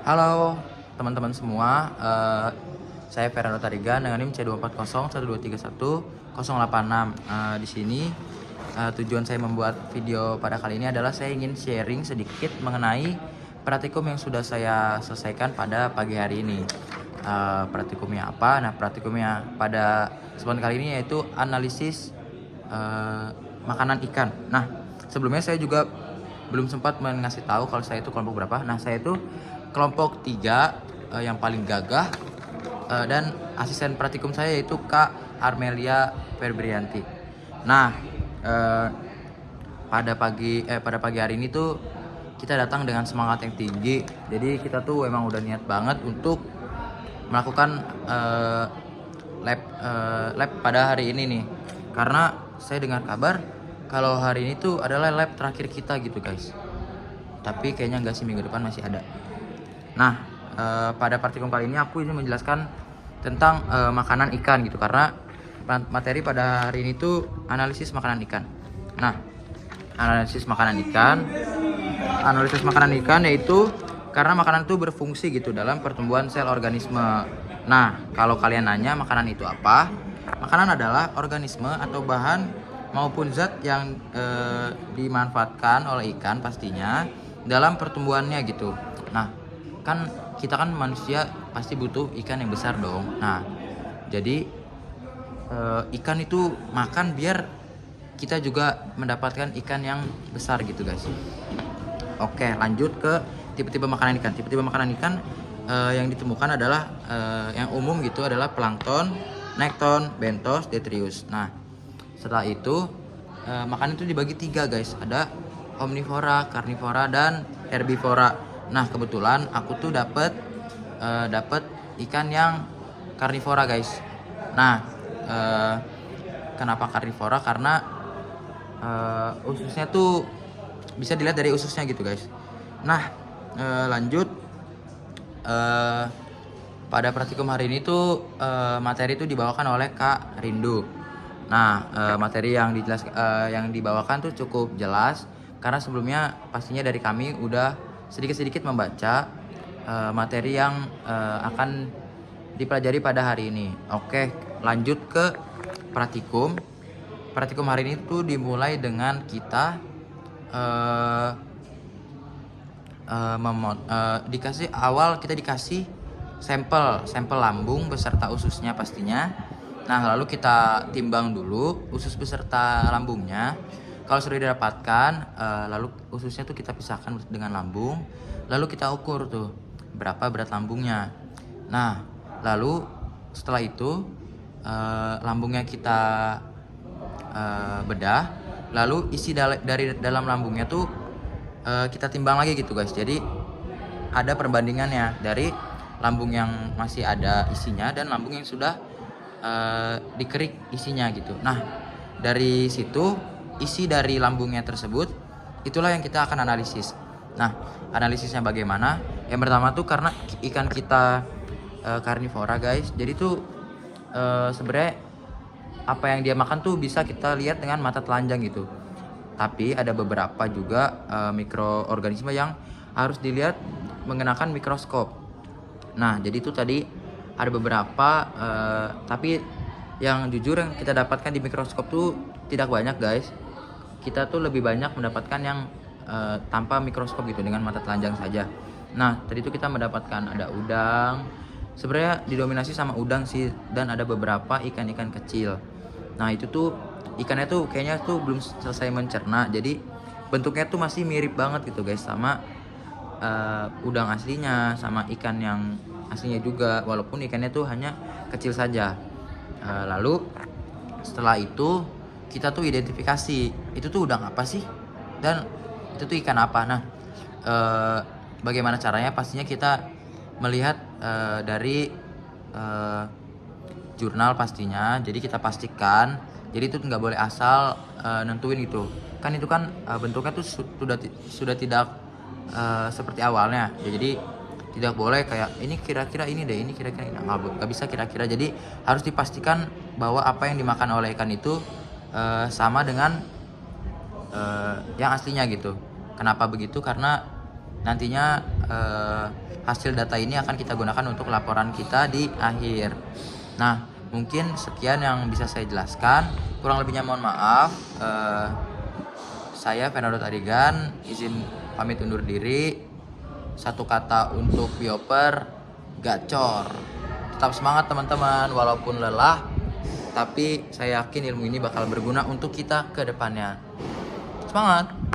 Halo teman-teman semua, saya Fernando Tarigan dengan NIM C24012311086. Di sini tujuan saya membuat video pada kali ini adalah saya ingin sharing sedikit mengenai praktikum yang sudah saya selesaikan pada pagi hari ini. Praktikumnya apa? Nah, praktikumnya pada kesempatan kali ini yaitu analisis makanan ikan. Nah, sebelumnya saya juga belum sempat mengasih tahu kalau saya itu kelompok berapa. Nah, saya itu kelompok 3 yang paling gagah, dan asisten praktikum saya yaitu Kak Armelia Febrianti. Nah, pada pagi hari ini tuh kita datang dengan semangat yang tinggi. Jadi kita tuh emang udah niat banget untuk melakukan lab pada hari ini nih. Karena saya dengar kabar kalau hari ini tuh adalah lab terakhir kita gitu guys. Tapi kayaknya enggak sih, minggu depan masih ada. Nah, pada praktikum kali ini aku ingin menjelaskan tentang makanan ikan gitu, karena materi pada hari ini tuh analisis makanan ikan. Nah, analisis makanan ikan yaitu karena makanan itu berfungsi gitu dalam pertumbuhan sel organisme. Nah, kalau kalian nanya makanan itu apa? Makanan adalah organisme atau bahan maupun zat yang dimanfaatkan oleh ikan pastinya dalam pertumbuhannya gitu. Nah, kan kita kan manusia pasti butuh ikan yang besar dong. Nah, jadi ikan itu makan biar kita juga mendapatkan ikan yang besar gitu guys. Oke, lanjut ke tipe-tipe makanan ikan. Tipe-tipe makanan ikan yang ditemukan adalah yang umum gitu adalah plankton, nekton, bentos, detritus. Nah, setelah itu makanan itu dibagi 3 guys. Ada omnivora, karnivora, dan herbivora. Nah, kebetulan aku tuh dapat ikan yang karnivora guys. Nah, kenapa karnivora? Karena ususnya tuh bisa dilihat dari ususnya gitu guys. Nah, lanjut pada praktikum hari ini tuh materi itu dibawakan oleh Kak Rindu. Nah, materi yang dibawakan tuh cukup jelas karena sebelumnya pastinya dari kami udah sedikit-sedikit membaca materi yang akan dipelajari pada hari ini. Oke, lanjut ke praktikum. Praktikum hari ini tuh dimulai dengan kita dikasih sampel lambung beserta ususnya pastinya. Nah, lalu kita timbang dulu usus beserta lambungnya. Kalau sudah didapatkan, lalu ususnya tuh kita pisahkan dengan lambung. Lalu kita ukur tuh berapa berat lambungnya. Nah, lalu setelah itu lambungnya kita bedah. Lalu isi dari dalam lambungnya tuh kita timbang lagi gitu guys. Jadi ada perbandingannya dari lambung yang masih ada isinya dan lambung yang sudah dikerik isinya gitu. Nah, dari situ isi dari lambungnya tersebut itulah yang kita akan analisis. Nah, analisisnya bagaimana? Yang pertama tuh karena ikan kita karnivora guys. Jadi tuh sebenarnya apa yang dia makan tuh bisa kita lihat dengan mata telanjang gitu. Tapi ada beberapa juga mikroorganisme yang harus dilihat menggunakan mikroskop. Nah, jadi itu tadi ada beberapa, tapi yang jujur yang kita dapatkan di mikroskop tuh tidak banyak guys. Kita tuh lebih banyak mendapatkan yang tanpa mikroskop gitu, dengan mata telanjang saja. Nah, tadi itu kita mendapatkan ada udang. Sebenarnya didominasi sama udang sih, dan ada beberapa ikan-ikan kecil. Nah, itu tuh ikannya tuh kayaknya tuh belum selesai mencerna. Jadi bentuknya tuh masih mirip banget gitu guys sama udang aslinya, sama ikan yang aslinya juga, walaupun ikannya tuh hanya kecil saja. Lalu setelah itu kita tuh identifikasi itu tuh udang apa sih dan itu tuh ikan apa. Nah, bagaimana caranya? Pastinya kita melihat dari jurnal pastinya. Jadi kita pastikan, jadi itu nggak boleh asal nentuin gitu. Kan itu kan bentuknya tuh sudah tidak seperti awalnya ya. Jadi tidak boleh kayak ini kira-kira ini deh, ini kira-kira ini, nggak bisa kira-kira. Jadi harus dipastikan bahwa apa yang dimakan oleh ikan itu sama dengan yang aslinya gitu. Kenapa begitu? Karena nantinya hasil data ini akan kita gunakan untuk laporan kita di akhir. Nah, mungkin sekian yang bisa saya jelaskan. Kurang lebihnya mohon maaf. Saya Fernando Tarigan izin pamit undur diri. Satu kata untuk Bioper, gacor. Tetap semangat teman-teman, walaupun lelah, tapi saya yakin ilmu ini bakal berguna untuk kita ke depannya. Semangat!